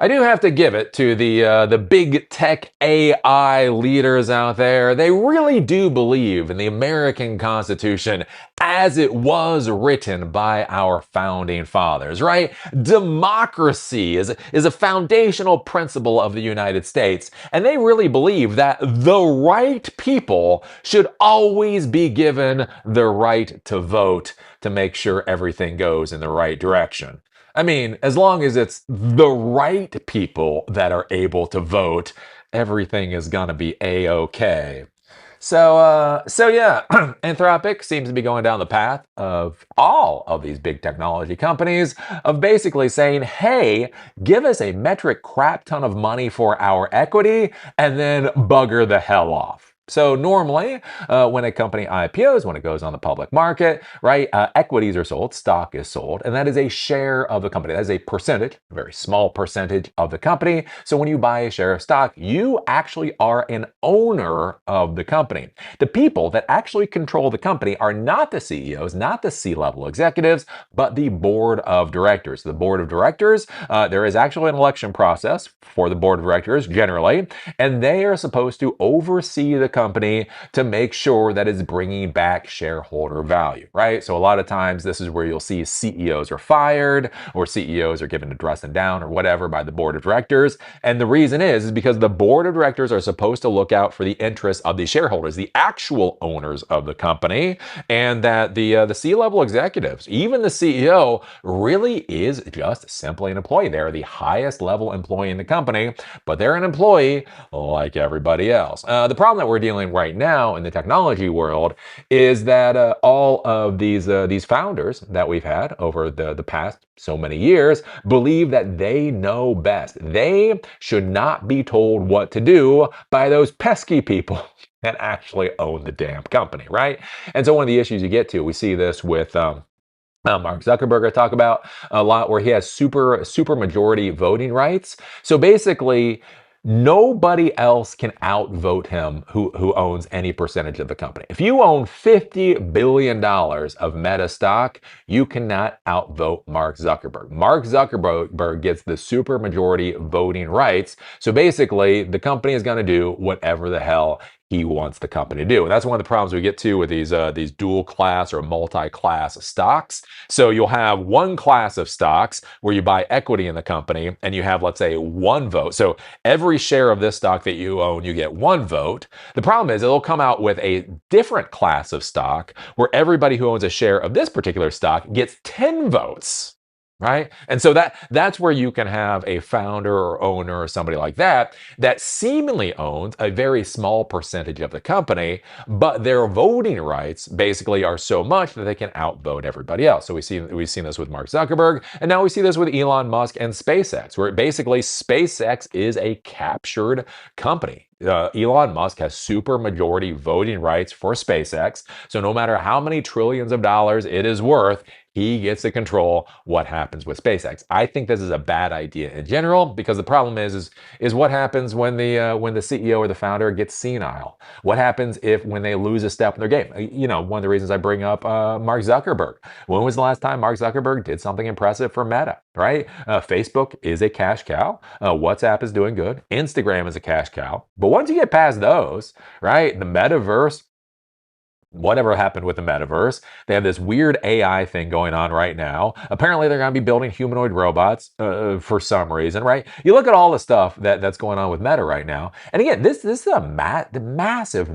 I do have to give it to the big tech AI leaders out there. They really do believe in the American Constitution as it was written by our founding fathers, right? Democracy is a foundational principle of the United States, and they really believe that the right people should always be given the right to vote to make sure everything goes in the right direction. I mean, as long as it's the right people that are able to vote, everything is gonna be a-okay. So yeah, Anthropic seems to be going down the path of all of these big technology companies of basically saying, hey, give us a metric crap ton of money for our equity and then bugger the hell off. So normally, when a company IPOs, when it goes on the public market, right, equities are sold, stock is sold, and that is a share of the company. That is a percentage, a very small percentage of the company. So when you buy a share of stock, you actually are an owner of the company. The people that actually control the company are not the CEOs, not the C-level executives, but the board of directors. The board of directors, there is actually an election process for the board of directors generally, and they are supposed to oversee the company to make sure that it's bringing back shareholder value, right? So a lot of times this is where you'll see CEOs are fired or CEOs are given a dressing down or whatever by the board of directors. And the reason is because the board of directors are supposed to look out for the interests of the shareholders, the actual owners of the company, and that the C-level executives, even the CEO, really is just simply an employee. They're the highest level employee in the company, but they're an employee like everybody else. The problem that we're dealing right now in the technology world is that all of these founders that we've had over the past so many years believe that they know best. They should not be told what to do by those pesky people that actually own the damn company, right? And so one of the issues you get to, we see this with Mark Zuckerberg I talk about a lot, where he has super majority voting rights. So basically, nobody else can outvote him who owns any percentage of the company. If you own $50 billion of Meta stock, you cannot outvote Mark Zuckerberg. Mark Zuckerberg gets the super majority voting rights. So basically, the company is going to do whatever the hell he wants the company to do. And that's one of the problems we get to with these dual class or multi-class stocks. So you'll have one class of stocks where you buy equity in the company and you have, let's say, one vote. So every share of this stock that you own, you get one vote. The problem is it'll come out with a different class of stock where everybody who owns a share of this particular stock gets 10 votes. Right? And so that's where you can have a founder or owner or somebody like that seemingly owns a very small percentage of the company, but their voting rights basically are so much that they can outvote everybody else. So we've seen this with Mark Zuckerberg, and now we see this with Elon Musk and SpaceX, where basically SpaceX is a captured company. Elon Musk has super majority voting rights for SpaceX. So no matter how many trillions of dollars it is worth, he gets to control what happens with SpaceX. I think this is a bad idea in general, because the problem is what happens when the CEO or the founder gets senile? What happens when they lose a step in their game? You know, one of the reasons I bring up Mark Zuckerberg. When was the last time Mark Zuckerberg did something impressive for Meta? Right? Facebook is a cash cow. WhatsApp is doing good. Instagram is a cash cow. But once you get past those, right, the metaverse, whatever happened with the metaverse. They have this weird AI thing going on right now. Apparently, they're going to be building humanoid robots for some reason, right? You look at all the stuff that's going on with Meta right now. And again, this is a massive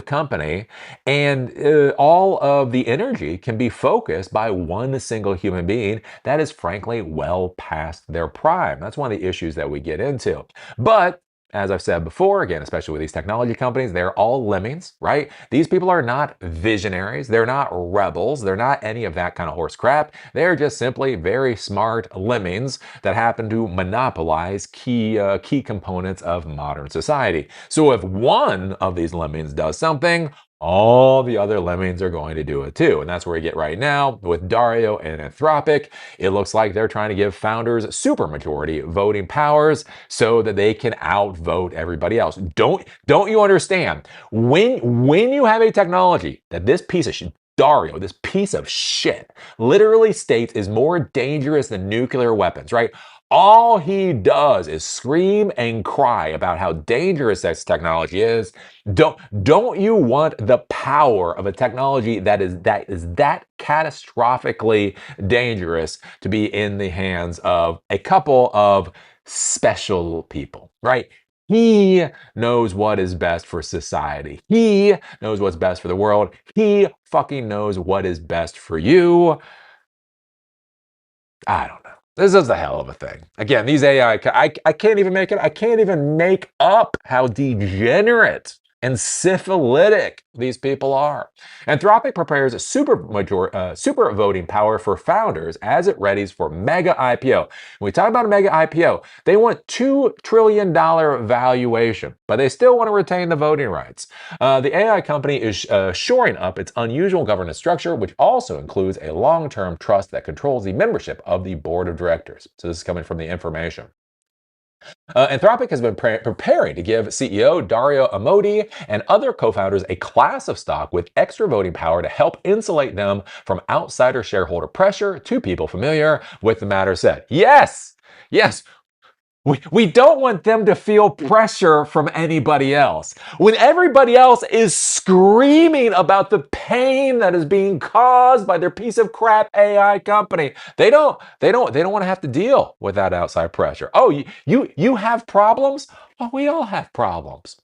company. And all of the energy can be focused by one single human being that is frankly well past their prime. That's one of the issues that we get into. But as I've said before, again, especially with these technology companies, they're all lemmings, right? These people are not visionaries. They're not rebels. They're not any of that kind of horse crap. They're just simply very smart lemmings that happen to monopolize key components of modern society. So if one of these lemmings does something, all the other lemmings are going to do it too. And that's where we get right now with Dario and Anthropic. It looks like they're trying to give founders supermajority voting powers so that they can outvote everybody else. Don't you understand? When you have a technology that this piece of shit, Dario, this piece of shit, literally states is more dangerous than nuclear weapons, right? All he does is scream and cry about how dangerous this technology is. Don't you want the power of a technology that catastrophically dangerous to be in the hands of a couple of special people, right? He knows what is best for society. He knows what's best for the world. He fucking knows what is best for you. I don't know. This is a hell of a thing. Again, these AI, I can't even make it. I can't even make up how degenerate and syphilitic these people are. Anthropic prepares a super voting power for founders as it readies for mega IPO. When we talk about a mega IPO, they want $2 trillion valuation, but they still want to retain the voting rights. The AI company is shoring up its unusual governance structure, which also includes a long-term trust that controls the membership of the board of directors. So this is coming from the information. Anthropic has been preparing to give CEO Dario and other co-founders a class of stock with extra voting power to help insulate them from outsider shareholder pressure. To people familiar with the matter said, yes, yes, we don't want them to feel pressure from anybody else. When everybody else is screaming about the pain that is being caused by their piece of crap AI company, they don't want to have to deal with that outside pressure. Oh, you have problems? Well, we all have problems.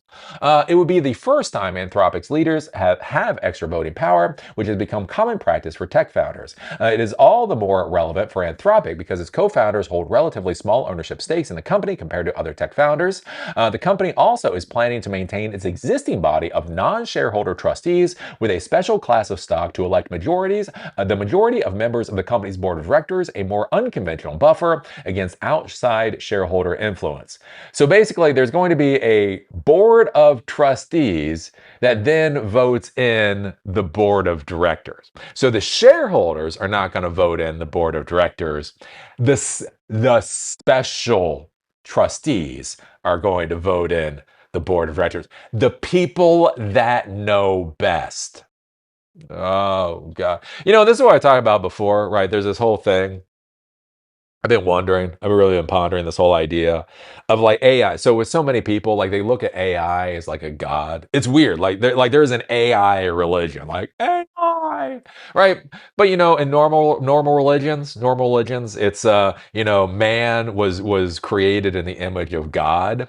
It would be the first time Anthropic's leaders have extra voting power, which has become common practice for tech founders. It is all the more relevant for Anthropic because its co-founders hold relatively small ownership stakes in the company compared to other tech founders. The company also is planning to maintain its existing body of non-shareholder trustees with a special class of stock to elect the majority of members of the company's board of directors, a more unconventional buffer against outside shareholder influence. So basically, there's going to be a board of trustees that then votes in the board of directors. So the shareholders are not going to vote in the board of directors. The special trustees are going to vote in the board of directors. The people that know best. Oh, God. This is what I talked about before, right? There's this whole thing. I've been wondering, I've really been pondering this whole idea of like AI. So with so many people, like they look at AI as like a god. It's weird. There's an AI religion, like AI, right? But in normal religions, it's man was created in the image of God.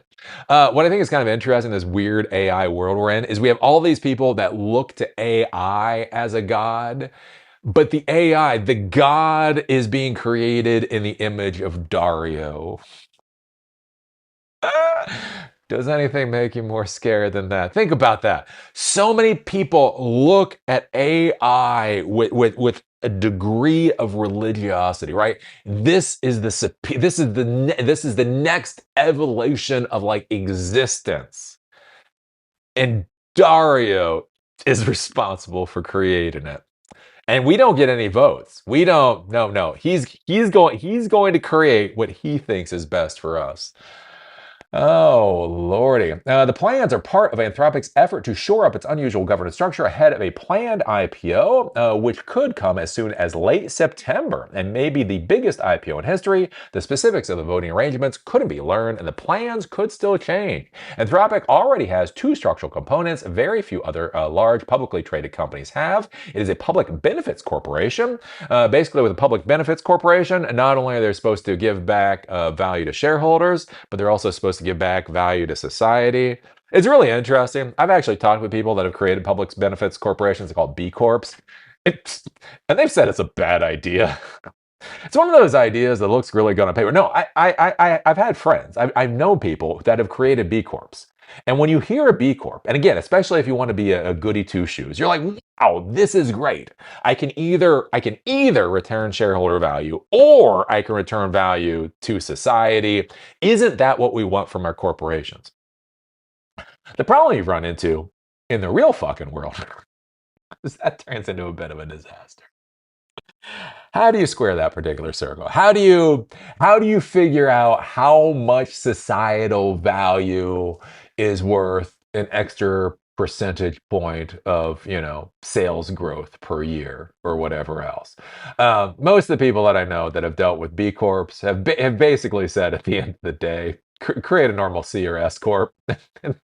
What I think is kind of interesting, this weird AI world we're in, is we have all these people that look to AI as a god. But the AI, the god, is being created in the image of Dario. Does anything make you more scared than that? Think about that. So many people look at AI with a degree of religiosity, right? This is the next evolution of like existence, and Dario is responsible for creating it. And we don't get any votes. We don't. No. He's going to create what he thinks is best for us. Oh, lordy. The plans are part of Anthropic's effort to shore up its unusual governance structure ahead of a planned IPO, which could come as soon as late September and may be the biggest IPO in history. The specifics of the voting arrangements couldn't be learned, and the plans could still change. Anthropic already has two structural components very few other large publicly traded companies have. It is a public benefits corporation. Basically, with a public benefits corporation, not only are they supposed to give back value to shareholders, but they're also supposed to give back value to society. It's really interesting. I've actually talked with people that have created public benefits corporations called B Corps. And they've said it's a bad idea. It's one of those ideas that looks really good on paper. No, I've had friends. I've known people that have created B Corps. And when you hear a B Corp, and again, especially if you want to be a goody two shoes, you're like, wow, this is great. I can either return shareholder value or I can return value to society. Isn't that what we want from our corporations? The problem you've run into in the real fucking world is that turns into a bit of a disaster. How do you square that particular circle? How do you figure out how much societal value is worth an extra percentage point of, sales growth per year or whatever else. Most of the people that I know that have dealt with B Corps have basically said at the end of the day, create a normal C or S Corp and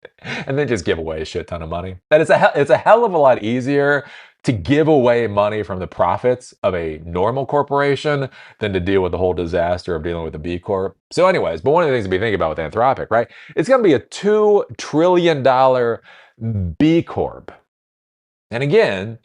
then just give away a shit ton of money. That it's a hell of a lot easier to give away money from the profits of a normal corporation than to deal with the whole disaster of dealing with the B Corp. So anyways, but one of the things to be thinking about with Anthropic, right? It's going to be a $2 trillion B Corp. And again,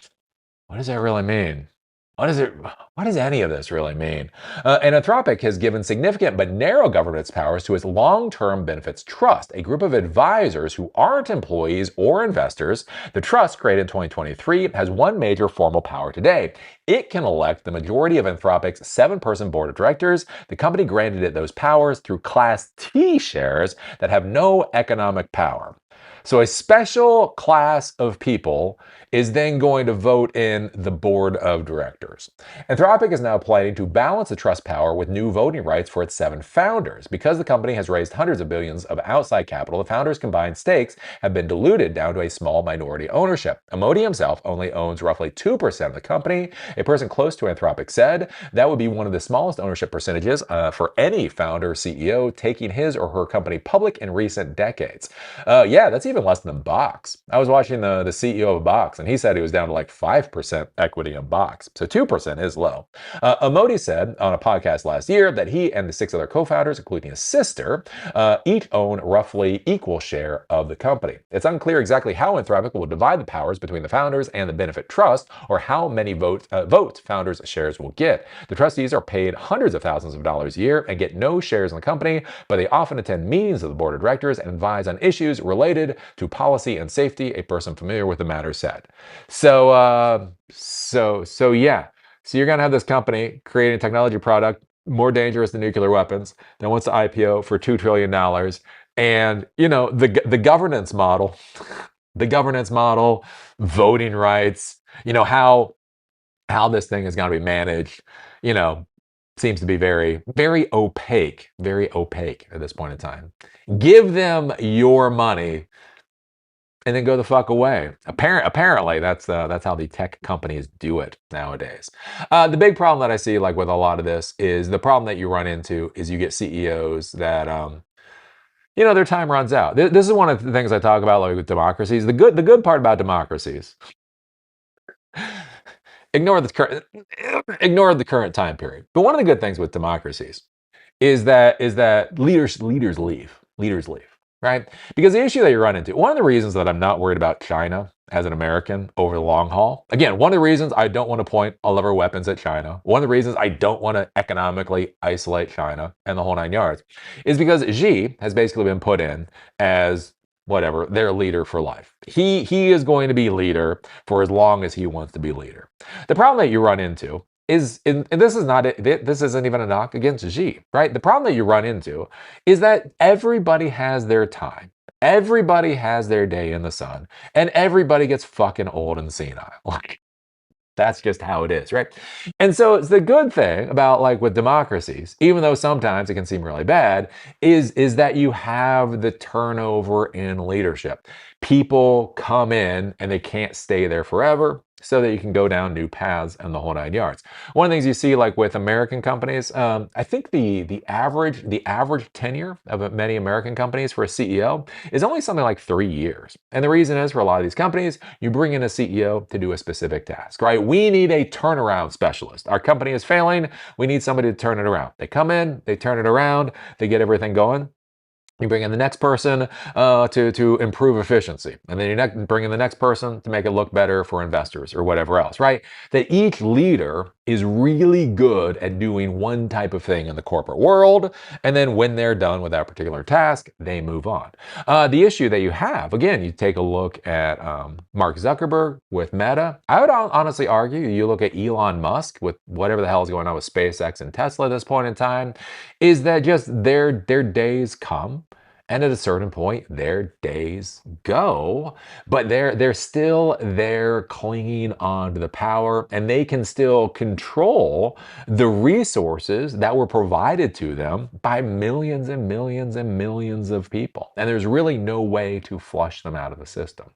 what does that really mean? What does any of this really mean? And Anthropic has given significant but narrow governance powers to its long-term benefits trust, a group of advisors who aren't employees or investors. The trust, created in 2023, has one major formal power today. It can elect the majority of Anthropic's 7-person board of directors. The company granted it those powers through Class T shares that have no economic power. So a special class of people is then going to vote in the board of directors. Anthropic is now planning to balance the trust power with new voting rights for its 7 founders. Because the company has raised hundreds of billions of outside capital, the founders' combined stakes have been diluted down to a small minority ownership. Modi himself only owns roughly 2% of the company. A person close to Anthropic said that would be one of the smallest ownership percentages for any founder or CEO taking his or her company public in recent decades. Yeah, that's even less than Box. I was watching the CEO of Box, and he said he was down to like 5% equity in Box. So 2% is low. Modi said on a podcast last year that he and the 6 other co-founders, including his sister, each own roughly equal share of the company. It's unclear exactly how Anthropic will divide the powers between the founders and the benefit trust, or how many votes founders' shares will get. The trustees are paid hundreds of thousands of dollars a year and get no shares in the company, but they often attend meetings of the board of directors and advise on issues related to policy and safety, a person familiar with the matter said. So yeah. So you're going to have this company creating a technology product more dangerous than nuclear weapons that wants to IPO for $2 trillion. And, the governance model, voting rights, how this thing is going to be managed, seems to be very, very opaque at this point in time. Give them your money and then go the fuck away. Apparently, that's how the tech companies do it nowadays. The big problem that I see, like with a lot of this, is the problem that you run into is you get CEOs that, their time runs out. This is one of the things I talk about, like with democracies. The good part about democracies. Ignore the current time period. But one of the good things with democracies is that leaders leave, right? Because the issue that you run into, one of the reasons that I'm not worried about China as an American over the long haul, again, one of the reasons I don't want to point all of our weapons at China, one of the reasons I don't want to economically isolate China and the whole 9 yards, is because Xi has basically been put in as whatever, their leader for life. He is going to be leader for as long as he wants to be leader. The problem that you run into is, and this isn't even a knock against Xi, right? The problem that you run into is that everybody has their time. Everybody has their day in the sun, and everybody gets fucking old and senile. Like, that's just how it is, right? And so it's the good thing about, like, with democracies, even though sometimes it can seem really bad, is that you have the turnover in leadership. People come in and they can't stay there forever, so that you can go down new paths and the whole 9 yards. One of the things you see, like with American companies, I think the average tenure of many American companies for a CEO is only something like 3 years. And the reason is, for a lot of these companies, you bring in a CEO to do a specific task, right? We need a turnaround specialist. Our company is failing. We need somebody to turn it around. They come in, they turn it around, they get everything going. You bring in the next person to improve efficiency. And then you bring in the next person to make it look better for investors or whatever else, right? That each leader is really good at doing one type of thing in the corporate world. And then when they're done with that particular task, they move on. The issue that you have, again, you take a look at Mark Zuckerberg with Meta. I would honestly argue, you look at Elon Musk with whatever the hell is going on with SpaceX and Tesla at this point in time, is that just their days come And at a certain point, their days go, but they're still there clinging on to the power, and they can still control the resources that were provided to them by millions and millions and millions of people. And there's really no way to flush them out of the system.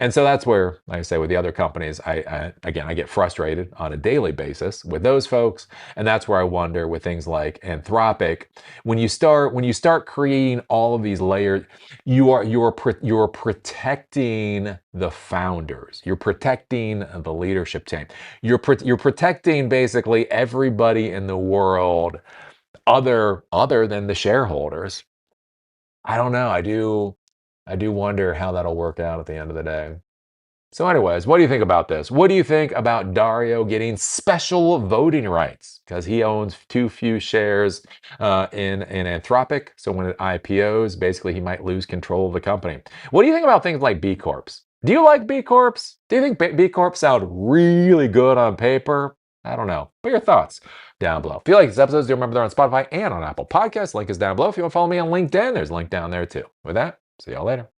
And so that's where, like I say, with the other companies, I get frustrated on a daily basis with those folks, and that's where I wonder with things like Anthropic, when you start creating all of these layers, you're protecting the founders, you're protecting the leadership team, you're protecting basically everybody in the world other than the shareholders. I don't know. I do wonder how that'll work out at the end of the day. So anyways, what do you think about this? What do you think about Dario getting special voting rights because he owns too few shares in Anthropic? So when it IPOs, basically he might lose control of the company. What do you think about things like B Corps? Do you like B Corps? Do you think B Corps sound really good on paper? I don't know. But your thoughts down below. If you like these episodes, do remember they're on Spotify and on Apple Podcasts. Link is down below. If you want to follow me on LinkedIn, there's a link down there too. With that, see y'all later.